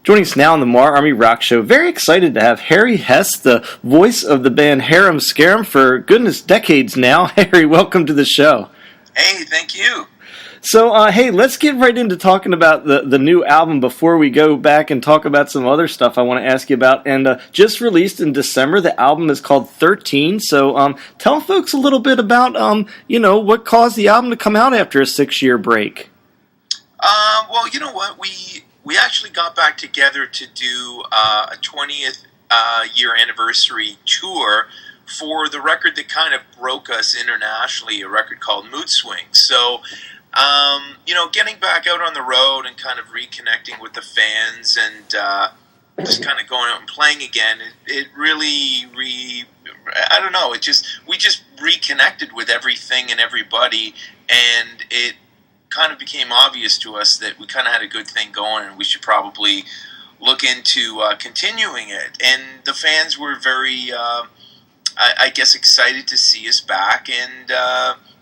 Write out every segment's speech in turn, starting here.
Joining us now on the MARR Army Rock Show, very excited to have Harry Hess, the voice of the band Harem Scarem for, goodness, decades now. Harry, welcome to the show. Hey, thank you. So, hey, let's get right into talking about the new album before we go back and talk about some other stuff I want to ask you about. And just released in December, the album is called 13. So, tell folks a little bit about, what caused the album to come out after a 6-year break. Well, you know what? We actually got back together to do a 20th year anniversary tour for the record that kind of broke us internationally, a record called Mood Swings. So, getting back out on the road and kind of reconnecting with the fans and just kind of going out and playing again, it really, I don't know, we just reconnected with everything and everybody, and it kind of became obvious to us that we kind of had a good thing going and we should probably look into continuing it. And the fans were very, I guess, excited to see us back and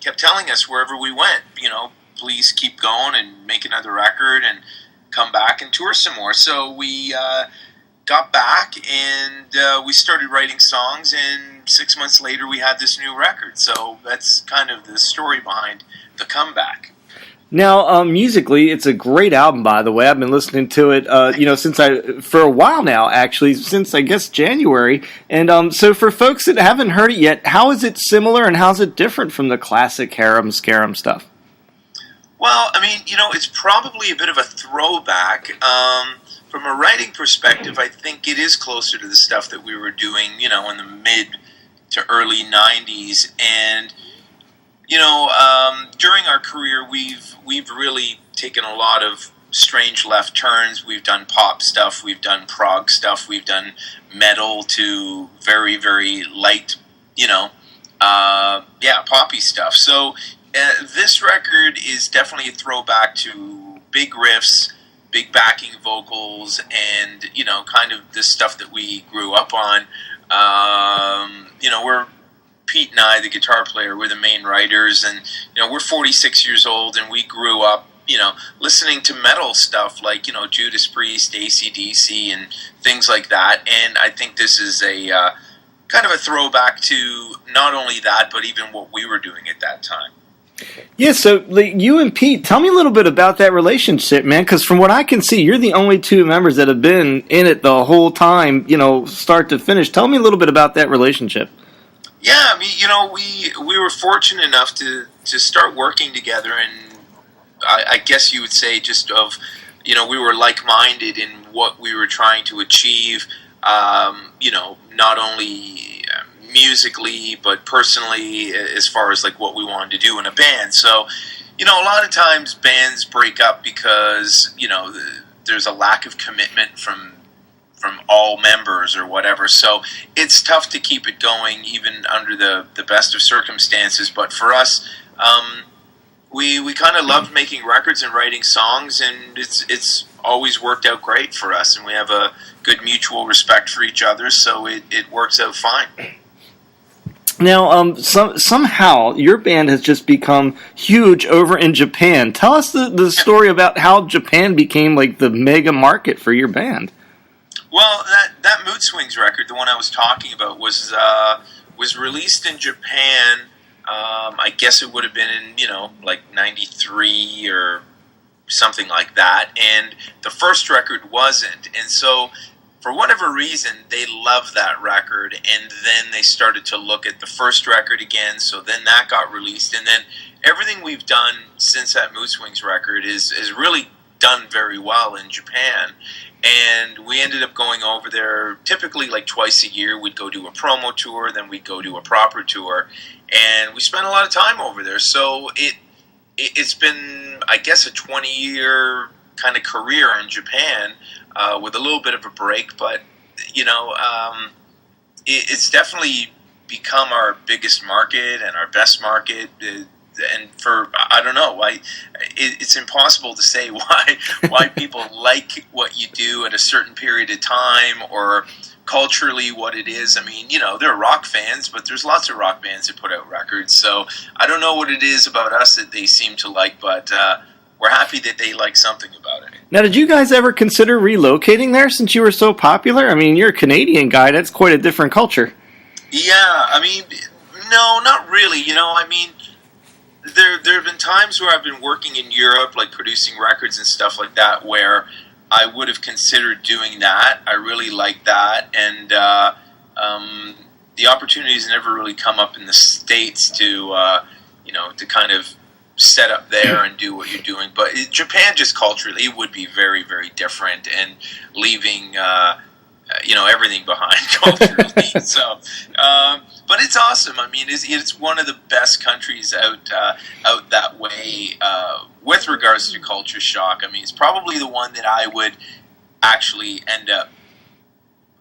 kept telling us wherever we went, please keep going and make another record and come back and tour some more. So we got back and we started writing songs, and 6 months later we had this new record. So that's kind of the story behind the comeback. Now, musically, it's a great album, by the way. I've been listening to it, for a while now, actually, since, I guess, January. And so for folks that haven't heard it yet, how is it similar and how is it different from the classic Harem Scarem stuff? Well, I mean, it's probably a bit of a throwback. From a writing perspective, I think it is closer to the stuff that we were doing, in the mid to early 90s. And during our career, we've really taken a lot of strange left turns. We've done pop stuff, we've done prog stuff, we've done metal to very, very light, poppy stuff. So this record is definitely a throwback to big riffs, big backing vocals, and kind of this stuff that we grew up on. We're Pete and I, the guitar player, we're the main writers, and we're 46 years old, and we grew up, listening to metal stuff like Judas Priest, AC/DC, and things like that. And I think this is a kind of a throwback to not only that, but even what we were doing at that time. Yeah, so you and Pete, tell me a little bit about that relationship, man, because from what I can see, you're the only two members that have been in it the whole time, start to finish. Tell me a little bit about that relationship. Yeah, I mean, we were fortunate enough to start working together, and I guess you would say we were like-minded in what we were trying to achieve, not only musically, but personally, as far as like what we wanted to do in a band. So, a lot of times bands break up because, there's a lack of commitment from all members or whatever. So it's tough to keep it going even under the best of circumstances. But for us, we kind of loved making records and writing songs, and it's always worked out great for us. And we have a good mutual respect for each other, so it works out fine. Now, somehow your band has just become huge over in Japan. Tell us the story about how Japan became like the mega market for your band. Well, that Mood Swings record, the one I was talking about, was released in Japan. I guess it would have been in like '93 or something like that, and the first record wasn't. And so, for whatever reason, they loved that record, and then they started to look at the first record again. So then that got released, and then everything we've done since that Mood Swings record is really done very well in Japan. And we ended up going over there typically like twice a year. We'd go do a promo tour, then we'd go do a proper tour, and we spent a lot of time over there. So it's been, I guess, a 20-year kind of career in Japan with a little bit of a break, but it's definitely become our biggest market and our best market. And for, I don't know, it's impossible to say why people like what you do at a certain period of time or culturally what it is. I mean, they're rock fans, but there's lots of rock bands that put out records. So I don't know what it is about us that they seem to like, but we're happy that they like something about it. Now, did you guys ever consider relocating there since you were so popular? I mean, you're a Canadian guy. That's quite a different culture. Yeah, I mean, no, not really. I mean, there have been times where I've been working in Europe, like producing records and stuff like that, where I would have considered doing that. I really like that, and the opportunities never really come up in the States to to kind of set up there and do what you're doing. But Japan, just culturally, it would be very, very different, and leaving everything behind culturally. So, but it's awesome. I mean, it's one of the best countries out that way with regards to culture shock. I mean, it's probably the one that I would actually end up.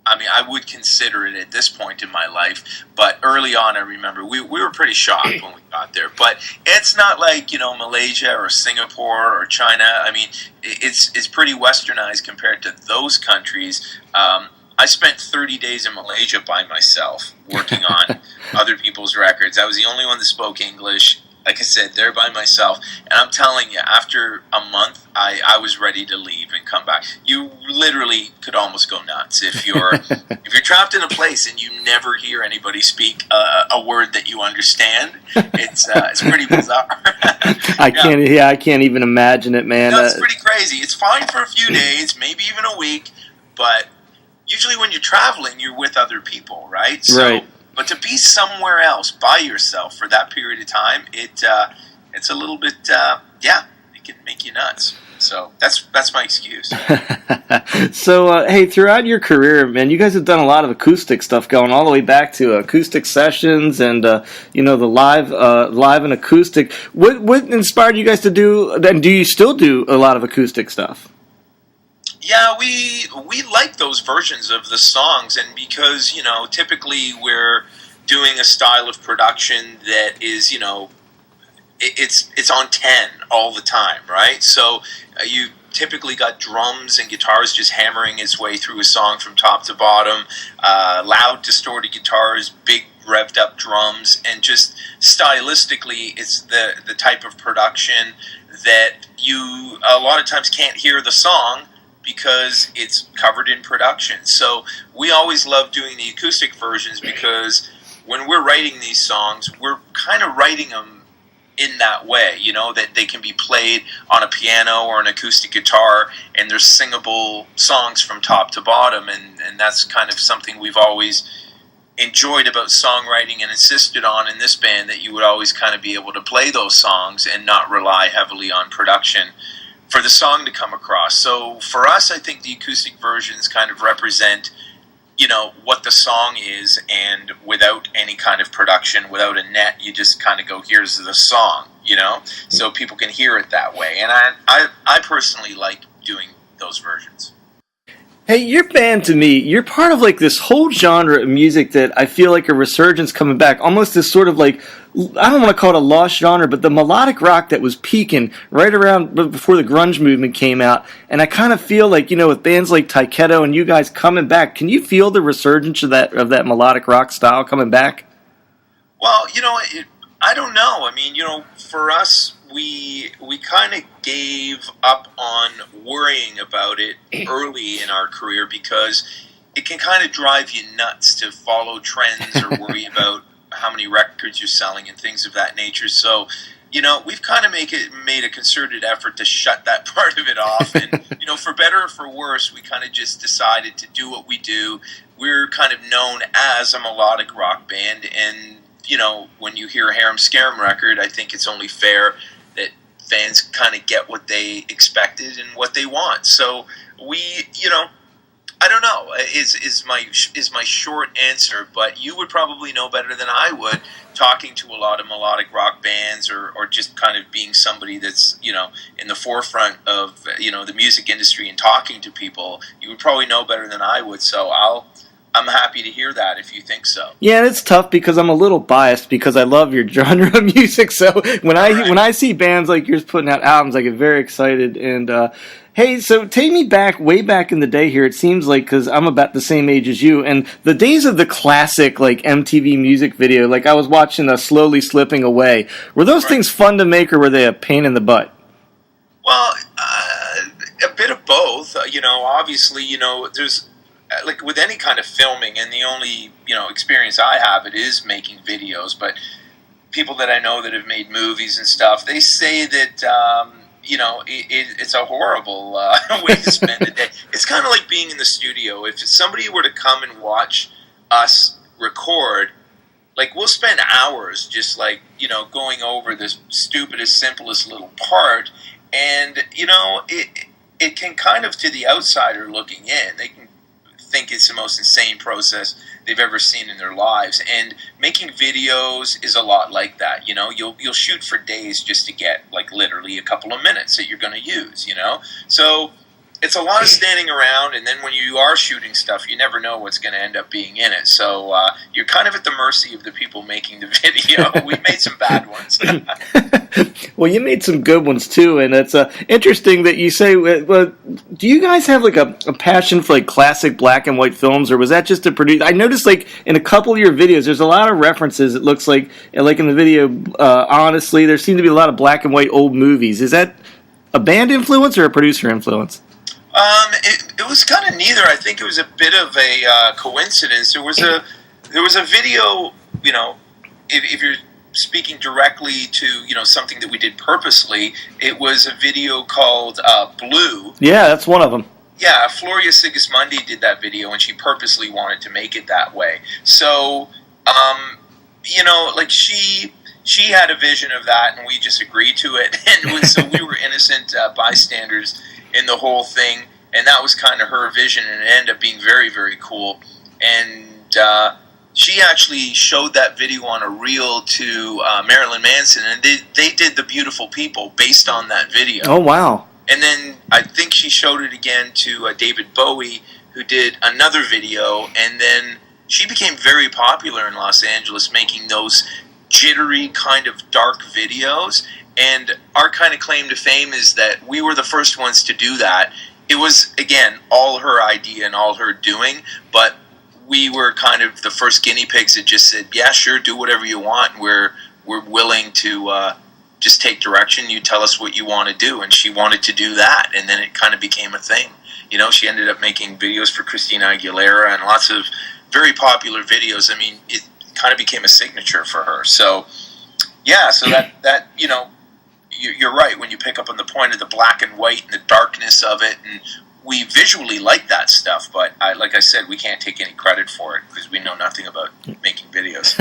I mean, I would consider it at this point in my life, but early on, I remember we were pretty shocked when we got there. But it's not like Malaysia or Singapore or China. I mean, it's pretty westernized compared to those countries. I spent 30 days in Malaysia by myself working on other people's records. I was the only one that spoke English. Like I said, there by myself. And I'm telling you, after a month, I was ready to leave and come back. You literally could almost go nuts if you're trapped in a place and you never hear anybody speak a word that you understand. It's pretty bizarre. I can't even imagine it, man. No, it's pretty crazy. It's fine for a few days, maybe even a week, but usually when you're traveling, you're with other people, right? So, right. But to be somewhere else by yourself for that period of time, it's a little bit, it can make you nuts. So that's my excuse. So, hey, throughout your career, man, you guys have done a lot of acoustic stuff, going all the way back to Acoustic Sessions and the live and acoustic. What inspired you guys to do? And do you still do a lot of acoustic stuff? Yeah, we like those versions of the songs, and because typically we're doing a style of production that is it's on 10 all the time, right? So you typically got drums and guitars just hammering its way through a song from top to bottom, loud distorted guitars, big revved up drums, and just stylistically it's the type of production that you a lot of times can't hear the song because it's covered in production. So we always love doing the acoustic versions because when we're writing these songs, we're kind of writing them in that way, that they can be played on a piano or an acoustic guitar, and they're singable songs from top to bottom, and that's kind of something we've always enjoyed about songwriting and insisted on in this band, that you would always kind of be able to play those songs and not rely heavily on production for the song to come across. So for us, I think the acoustic versions kind of represent, what the song is, and without any kind of production, without a net, you just kind of go, here's the song, so people can hear it that way. And I personally like doing those versions. Hey, your band, to me, you're part of like this whole genre of music that I feel like a resurgence coming back, almost this sort of like, I don't want to call it a lost genre, but the melodic rock that was peaking right around before the grunge movement came out. And I kind of feel like, with bands like Taiketo and you guys coming back, can you feel the resurgence of that melodic rock style coming back? Well, I don't know. I mean, for us, we kind of gave up on worrying about it early in our career because it can kind of drive you nuts to follow trends or worry about how many records you're selling and things of that nature. So, we've kind of made a concerted effort to shut that part of it off. And, for better or for worse, we kind of just decided to do what we do. We're kind of known as a melodic rock band, and when you hear a Harem Scarem record, I think it's only fair that fans kind of get what they expected and what they want. So we, I don't know, is my short answer, but you would probably know better than I would, talking to a lot of melodic rock bands or just kind of being somebody that's, in the forefront of, the music industry and talking to people. You would probably know better than I would, so I'm happy to hear that if you think so. Yeah, it's tough because I'm a little biased because I love your genre of music. So when I see bands like yours putting out albums, I get very excited. And hey, so take me back, way back in the day here. It seems like, because I'm about the same age as you, and the days of the classic like MTV music video. Like I was watching Slowly Slipping Away. Were those things fun to make, or were they a pain in the butt? Well, a bit of both. Obviously, there's like with any kind of filming, and the only experience I have it is making videos. But people that I know that have made movies and stuff, they say that it's a horrible way to spend a day. It's kind of like being in the studio. If somebody were to come and watch us record, like we'll spend hours just like going over the stupidest, simplest little part. And, it can kind of, to the outsider looking in, they can think it's the most insane process they've ever seen in their lives. And making videos is a lot like that, You'll shoot for days just to get, like, literally a couple of minutes that you're going to use, So it's a lot of standing around, and then when you are shooting stuff, you never know what's going to end up being in it. So you're kind of at the mercy of the people making the video. We made some bad ones. Well, you made some good ones too, and it's interesting that you say. Do you guys have like a passion for like classic black and white films, or was that just to produce? I noticed like in a couple of your videos, there's a lot of references. It looks like in the video, honestly, there seem to be a lot of black and white old movies. Is that a band influence or a producer influence? It was kind of neither. I think it was a bit of a coincidence. There was a video. If you're speaking directly to something that we did purposely, it was a video called Blue. Yeah, that's one of them. Yeah, Floria Sigismundi did that video, and she purposely wanted to make it that way. So, like she had a vision of that, and we just agreed to it, and so we were innocent bystanders in the whole thing, and that was kind of her vision, and it ended up being very, very cool. And she actually showed that video on a reel to Marilyn Manson, and they did The Beautiful People based on that video. Oh, wow. And then I think she showed it again to David Bowie, who did another video, and then she became very popular in Los Angeles making those jittery kind of dark videos. And our kind of claim to fame is that we were the first ones to do that. It was, again, all her idea and all her doing, but we were kind of the first guinea pigs that just said, yeah, sure, do whatever you want. We're willing to just take direction. You tell us what you want to do. And she wanted to do that, and then it kind of became a thing. She ended up making videos for Christina Aguilera and lots of very popular videos. I mean, it kind of became a signature for her. So, yeah, so that you're right when you pick up on the point of the black and white and the darkness of it, and we visually like that stuff, but like I said, we can't take any credit for it because we know nothing about making videos.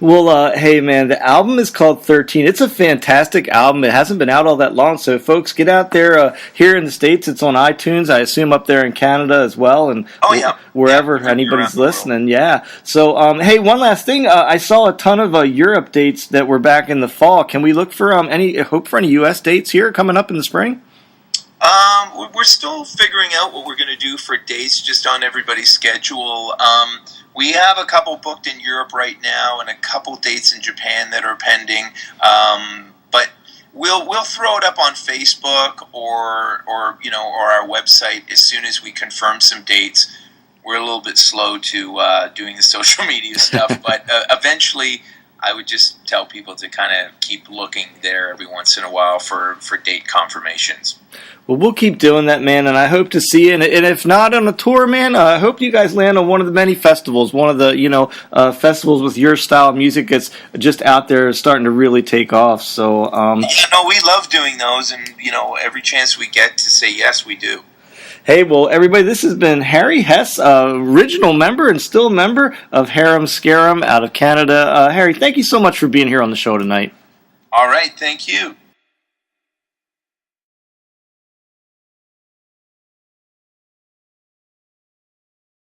Well, hey man, the album is called 13. It's a fantastic album. It hasn't been out all that long, so folks, get out there. Here in the States, it's on iTunes. I assume up there in Canada as well, and wherever anybody's listening. Yeah. So, hey, one last thing. I saw a ton of Europe dates that were back in the fall. Can we look for any U.S. dates here coming up in the spring? We're still figuring out what we're going to do for dates just on everybody's schedule. We have a couple booked in Europe right now and a couple dates in Japan that are pending. But we'll throw it up on Facebook or our website as soon as we confirm some dates. We're a little bit slow to doing the social media stuff, but eventually I would just tell people to kind of keep looking there every once in a while for date confirmations. Well, we'll keep doing that, man, and I hope to see you. And if not on a tour, man, I hope you guys land on one of the many festivals, one of the, festivals with your style of music that's just out there starting to really take off. So, we love doing those, and, every chance we get to say yes, we do. Hey, well, everybody, this has been Harry Hess, original member and still a member of Harem Scarem out of Canada. Harry, thank you so much for being here on the show tonight. All right, thank you.